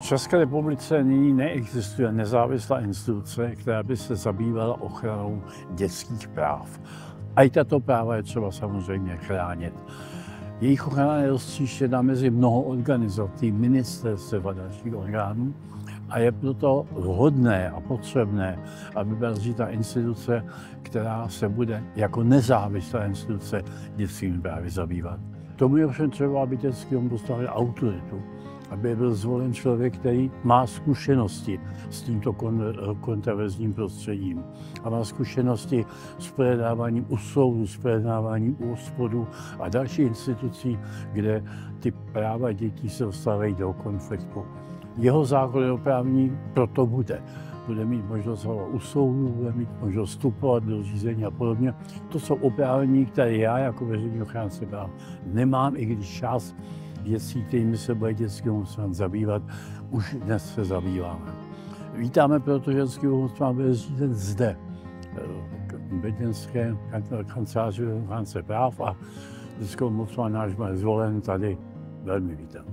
České republice nyní neexistuje nezávislá instituce, která by se zabývala ochranou dětských práv. A i tato práva je třeba samozřejmě chránit. Jejich ochrana je roztříštěna mezi mnoho organizací, ministerstev a dalších orgánů a je proto vhodné a potřebné, aby byla zřízena instituce, která se bude jako nezávislá instituce dětskými právy zabývat. Tomu je ovšem třeba, aby dětský ombudsman měl autoritu, aby byl zvolen člověk, který má zkušenosti s tímto kontroverzním prostředím a má zkušenosti s projednáváním u soudu, s projednáváním u OSPODu a dalších institucí, kde ty práva dětí se dostávají do konfliktu. Jeho zákonodárný proto bude mít možnost u soudu, bude mít možnost vstupovat do řízení a podobně. To jsou oprávnění, které já jako veřejný ochránce práv nemám, i když čas věcí, kterými se bude dětský ombudsman zabývat, už dnes se zabýváme. Vítáme proto, že dětský ombudsman bude zřízen zde, v brněnské kanceláři ochránce práv a dětský ombudsman náš bude zvolen tady. Velmi vítám.